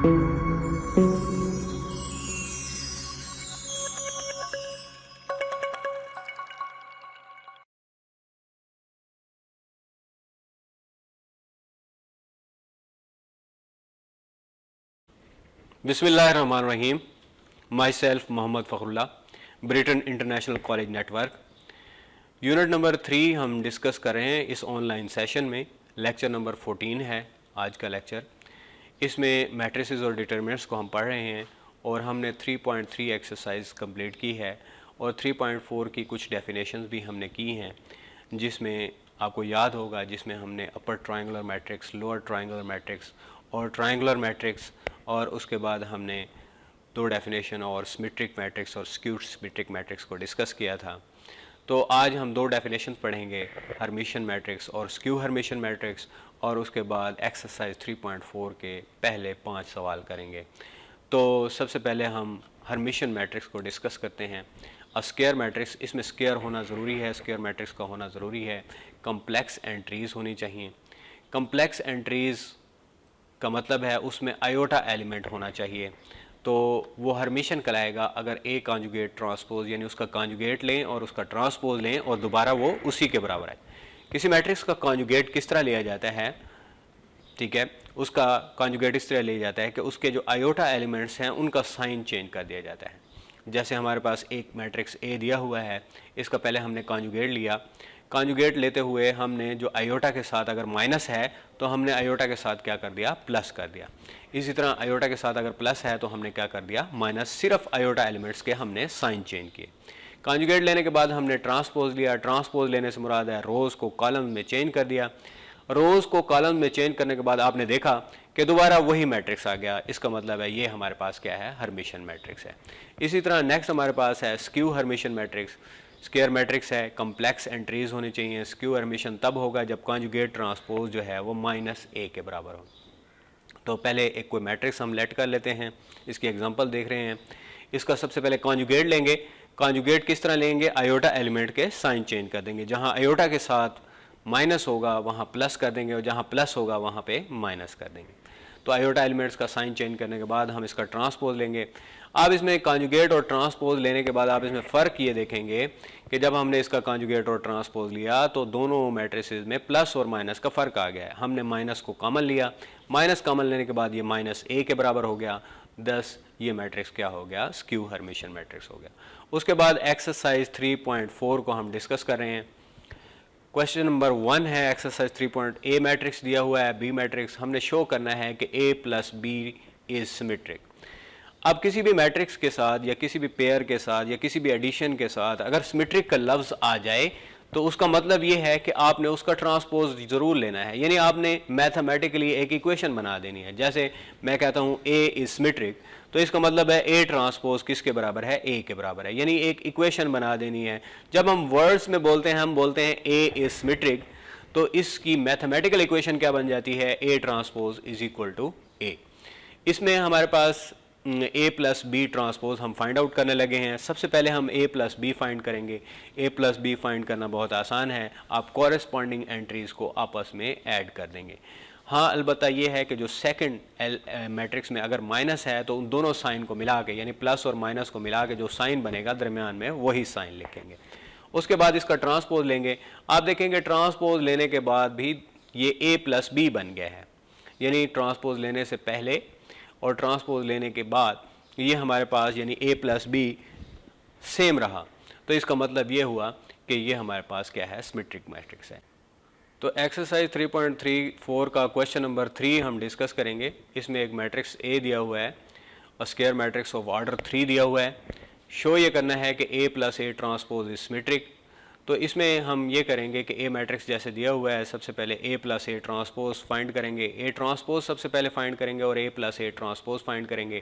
बिस्मिल्लाहिर्रहमानिर्रहीम। Myself Mohammad Fakhrullah, Britain international college network. Unit number 3 हम discuss कर रहे हैं इस ऑनलाइन सेशन में। लेक्चर नंबर 14 है आज का लेक्चर। इसमें मैट्रिसेस और डिटरमिनेंट्स को हम पढ़ रहे हैं और हमने 3.3 एक्सरसाइज कंप्लीट की है और 3.4 की कुछ डेफिनेशंस भी हमने की हैं, जिसमें आपको याद होगा जिसमें हमने upper triangular matrix, lower triangular matrix और ट्रायंगुलर मैट्रिक्स और उसके बाद हमने दो डेफिनेशन और सिमेट्रिक मैट्रिक्स और स्क्यू सिमेट्रिक मैट्रिक्स को डिस्कस किया था। तो आज हम दो डेफिनेशन पढ़ेंगे, हर्मिशन मैट्रिक्स और स्क्यू हर्मिशन मैट्रिक्स, और उसके बाद एक्सरसाइज 3.4 के पहले 5 सवाल करेंगे। तो सबसे पहले हम हर्मिशन मैट्रिक्स को डिस्कस करते हैं। स्क्वायर मैट्रिक्स, इसमें स्क्वायर होना ज़रूरी है, स्क्वायर मैट्रिक्स का होना ज़रूरी है। कम्प्लेक्स एंट्रीज़ होनी चाहिए। कम्प्लेक्स एंट्रीज़ का मतलब है उसमें आयोटा एलिमेंट होना चाहिए, तो वो हर्मिशन कहलाएगा अगर ए कॉन्जुगेट ट्रांसपोज, यानी उसका कॉन्जुगेट लें और उसका ट्रांसपोज लें और दोबारा वो उसी के बराबर है। किसी मैट्रिक्स का कॉन्जुगेट किस तरह लिया जाता है, ठीक है, उसका कॉन्जुगेट इस तरह लिया जाता है कि उसके जो आयोटा एलिमेंट्स हैं उनका साइन चेंज कर दिया जाता है। जैसे हमारे पास एक मैट्रिक्स ए दिया हुआ है, इसका पहले हमने कॉन्जुगेट लिया। कॉन्जुगेट लेते हुए हमने जो आयोटा के साथ अगर माइनस है तो हमने आयोटा के साथ क्या कर दिया, प्लस कर दिया। इसी तरह आयोटा के साथ अगर प्लस है तो हमने क्या कर दिया, माइनस। सिर्फ आयोटा एलिमेंट्स के हमने साइन चेंज किए। कॉन्जुगेट लेने के बाद हमने ट्रांसपोज लिया। ट्रांसपोज लेने से मुराद है रोज़ को कॉलम में चेंज कर दिया। रोज़ को कॉलम में चेंज करने के बाद आपने देखा कि दोबारा वही मैट्रिक्स आ गया। इसका मतलब है ये हमारे पास क्या है, हर्मिशन मैट्रिक्स है। इसी तरह नेक्स्ट हमारे पास है skew Hermitian matrix. Square matrix है, कम्प्लेक्स एंट्रीज होनी चाहिए। स्क्यू हर्मिशन तब होगा जब कॉन्जुगेट ट्रांसपोज जो है वो -a के बराबर हो। तो पहले एक कोई मैट्रिक्स हम लेट कर लेते हैं, इसकी एग्जांपल देख रहे हैं। इसका सबसे पहले कॉन्जुगेट लेंगे। कॉन्जुगेट किस तरह लेंगे, आयोटा एलिमेंट के साइन चेंज कर देंगे। जहाँ आयोटा के साथ माइनस होगा वहाँ प्लस कर देंगे और जहाँ प्लस होगा वहाँ पे माइनस कर देंगे। तो आयोटा एलिमेंट्स का साइन चेंज करने के बाद हम इसका ट्रांसपोज लेंगे। अब इसमें कॉन्जुगेट और ट्रांसपोज लेने के बाद आप इसमें फ़र्क ये देखेंगे कि जब हमने इसका कॉन्जुगेट और ट्रांसपोज लिया तो दोनों मैट्रिसेस में प्लस और माइनस का फ़र्क आ गया है। हमने माइनस को कॉमन लिया, माइनस कॉमन लेने के बाद ये -a के बराबर हो गया। 10 ये मैट्रिक्स क्या हो गया, स्क्यू हर्मिशन मैट्रिक्स हो गया। उसके बाद एक्सरसाइज 3.4 को हम डिस्कस कर रहे हैं। क्वेश्चन नंबर 1 है एक्सरसाइज 3.a मैट्रिक्स दिया हुआ है, बी मैट्रिक्स। हमने शो करना है कि a plus B is symmetric. अब किसी भी मैट्रिक्स के साथ या किसी भी पेयर के साथ या किसी भी एडिशन के साथ अगर सिमेट्रिक का लफ्ज़ आ जाए तो उसका मतलब ये है कि आपने उसका ट्रांसपोज ज़रूर लेना है, यानी आपने मैथमेटिकली एक इक्वेशन बना देनी है। जैसे मैं कहता हूँ a इज सिमेट्रिक, तो इसका मतलब है a ट्रांसपोज किसके बराबर है, a के बराबर है, यानी एक इक्वेशन बना देनी है। जब हम वर्ड्स में बोलते हैं, हम बोलते हैं a इज सिमेट्रिक, तो इसकी मैथमेटिकल इक्वेशन क्या बन जाती है, a transpose is equal to a। इसमें हमारे पास a प्लस बी ट्रांसपोज हम फाइंड आउट करने लगे हैं। सबसे पहले हम a प्लस बी फाइंड करेंगे। a प्लस बी फाइंड करना बहुत आसान है, आप कॉरेस्पॉन्डिंग एंट्रीज़ को आपस में ऐड कर देंगे। हाँ, अलबत्ता ये है कि जो सेकंड मैट्रिक्स में अगर माइनस है तो उन दोनों साइन को मिला के, यानी प्लस और माइनस को मिला के जो साइन बनेगा दरमियान में वही साइन लिखेंगे। उसके बाद इसका ट्रांसपोज लेंगे। आप देखेंगे ट्रांसपोज लेने के बाद भी ये a प्लस बी बन गया है, यानी ट्रांसपोज लेने से पहले और ट्रांसपोज लेने के बाद ये हमारे पास यानी a प्लस बी सेम रहा। तो इसका मतलब ये हुआ कि ये हमारे पास क्या है, सिमेट्रिक मैट्रिक्स है। तो एक्सरसाइज 3.34 का क्वेश्चन नंबर 3 हम डिस्कस करेंगे। इसमें एक मैट्रिक्स A दिया हुआ है और स्क्वायर मैट्रिक्स ऑफ ऑर्डर 3 दिया हुआ है। शो ये करना है कि a plus a transpose is symmetric. तो इसमें हम ये करेंगे कि a मैट्रिक्स जैसे दिया हुआ है, सबसे पहले a plus a transpose find करेंगे। a ट्रांसपोज सबसे पहले फाइंड करेंगे और a plus a transpose find करेंगे।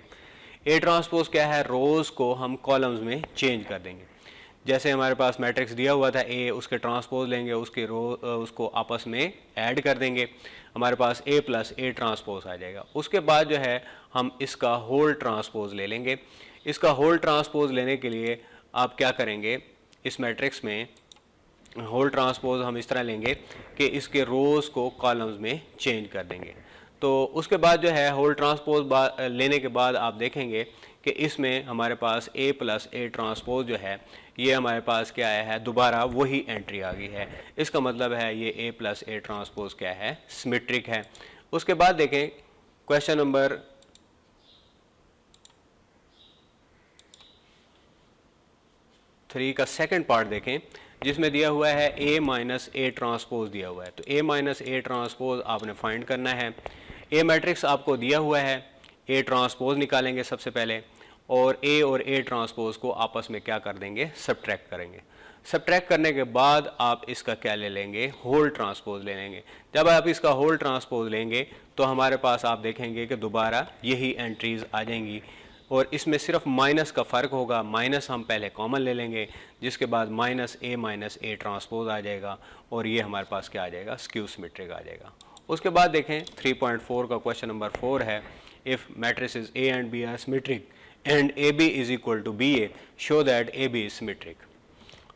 a ट्रांसपोज क्या है, रोज़ को हम कॉलम्स में चेंज कर देंगे। जैसे हमारे पास मैट्रिक्स दिया हुआ था a, उसके ट्रांसपोज लेंगे, उसके उसको आपस में ऐड कर देंगे, हमारे पास a प्लस a ट्रांसपोज आ जाएगा। उसके बाद जो है हम इसका होल ट्रांसपोज ले लेंगे। इसका होल ट्रांसपोज लेने के लिए आप क्या करेंगे, इस मैट्रिक्स में होल ट्रांसपोज हम इस तरह लेंगे कि इसके रोज़ को कॉलम्स में चेंज कर देंगे। तो उसके बाद जो है होल ट्रांसपोज लेने के बाद आप देखेंगे कि इसमें हमारे पास A प्लस A ट्रांसपोज जो है ये हमारे पास क्या आया है, दोबारा वही एंट्री आ गई है। इसका मतलब है ये A प्लस A ट्रांसपोज क्या है, सिमेट्रिक है। उसके बाद देखें क्वेश्चन नंबर 3 का सेकंड पार्ट देखें, जिसमें दिया हुआ है A माइनस A ट्रांसपोज दिया हुआ है। तो A माइनस A ट्रांसपोज आपने फाइंड करना है। A मैट्रिक्स आपको दिया हुआ है, A ट्रांसपोज निकालेंगे सबसे पहले, और A और A ट्रांसपोज को आपस में क्या कर देंगे, सब्ट्रैक्ट करेंगे। सब्ट्रैक्ट करने के बाद आप इसका क्या ले लेंगे, होल ट्रांसपोज ले लेंगे। जब आप इसका होल ट्रांसपोज लेंगे तो हमारे पास आप देखेंगे कि दोबारा यही एंट्रीज आ जाएंगी, और इसमें सिर्फ माइनस का फ़र्क होगा। माइनस हम पहले कॉमन ले लेंगे, जिसके बाद माइनस A ट्रांसपोज आ जाएगा, और ये हमारे पास क्या आ जाएगा, स्क्यू सिमेट्रिक आ जाएगा। उसके बाद देखें 3.4 का क्वेश्चन नंबर 4 है, if matrices A and B are symmetric and AB is equal to BA show that AB is symmetric.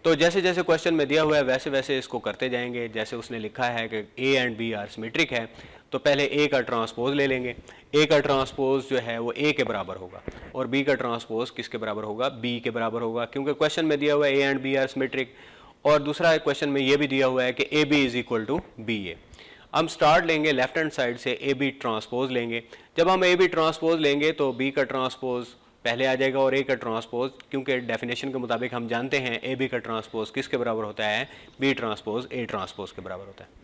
तो जैसे जैसे क्वेश्चन में दिया हुआ है वैसे वैसे इसको करते जाएंगे। जैसे उसने लिखा है कि A and B are symmetric है, तो पहले A का ट्रांसपोज ले लेंगे। A का ट्रांसपोज जो है वो A के बराबर होगा, और B का ट्रांसपोज किसके बराबर होगा, B के बराबर होगा, क्योंकि क्वेश्चन में दिया हुआ है A and B are symmetric. और दूसरा क्वेश्चन में ये भी दिया हुआ है कि AB is equal to BA। हम स्टार्ट लेंगे लेफ्ट हैंड साइड से, AB ट्रांसपोज लेंगे। जब हम AB ट्रांसपोज लेंगे तो B का ट्रांसपोज पहले आ जाएगा, और A का ट्रांसपोज, क्योंकि डेफिनेशन के मुताबिक हम जानते हैं AB का ट्रांसपोज किसके बराबर होता है, B ट्रांसपोज A ट्रांसपोज के बराबर होता है।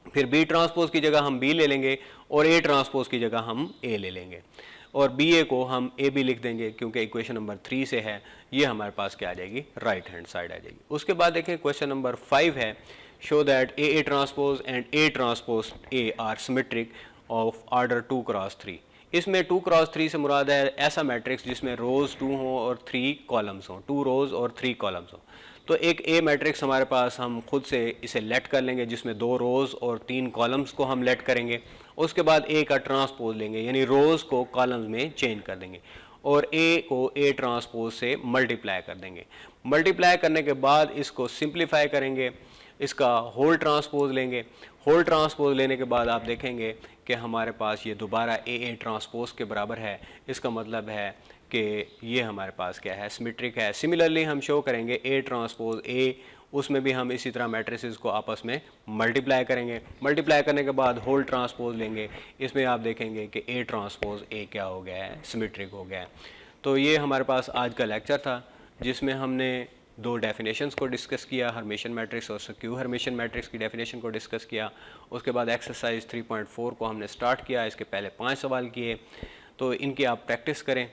फिर B ट्रांसपोज की जगह हम B ले लेंगे, और A ट्रांसपोज की जगह हम A ले लेंगे, और BA को हम AB लिख देंगे, क्योंकि इक्वेशन नंबर 3 से है। ये हमारे पास क्या आ जाएगी, राइट हैंड साइड आ जाएगी। उसके बाद देखें क्वेश्चन नंबर 5 है, show that AA transpose and A transpose A are symmetric of order 2 cross 3। इसमें 2 क्रॉस 3 से मुराद है ऐसा मैट्रिक्स जिसमें रोज़ 2 हों और 3 कॉलम्स हों, 2 रोज़ और 3 कॉलम्स हों। तो एक A मैट्रिक्स हमारे पास, हम खुद से इसे लेट कर लेंगे, जिसमें 2 रोज़ और 3 कॉलम्स को हम लेट करेंगे। उसके बाद A का ट्रांसपोज लेंगे, यानी रोज़ को कॉलम्स में चेंज कर देंगे, और A को A ट्रांसपोज से मल्टीप्लाई कर देंगे। मल्टीप्लाई करने के बाद इसको सिंप्लीफाई करेंगे, इसका होल ट्रांसपोज लेंगे। होल ट्रांसपोज लेने के बाद आप देखेंगे कि हमारे पास ये दोबारा A ट्रांसपोज के बराबर है। इसका मतलब है कि ये हमारे पास क्या है, सिमेट्रिक है। सिमिलरली हम शो करेंगे A ट्रांसपोज A, उसमें भी हम इसी तरह मैट्रिसेस को आपस में मल्टीप्लाई करेंगे। मल्टीप्लाई करने के बाद होल ट्रांसपोज लेंगे, इसमें आप देखेंगे कि A ट्रांसपोज A क्या हो गया है, सिमेट्रिक हो गया है। तो ये हमारे पास आज का लेक्चर था, जिसमें हमने 2 डेफिनेशंस को डिस्कस किया, हर्मिशियन मैट्रिक्स और स्क्यू हर्मिशियन मैट्रिक्स की डेफिनेशन को डिस्कस किया। उसके बाद एक्सरसाइज 3.4 को हमने स्टार्ट किया, इसके पहले 5 सवाल किए। तो इनकी आप प्रैक्टिस करें,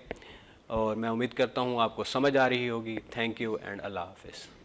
और मैं उम्मीद करता हूँ आपको समझ आ रही होगी। थैंक यू एंड अल्लाह हाफिज़।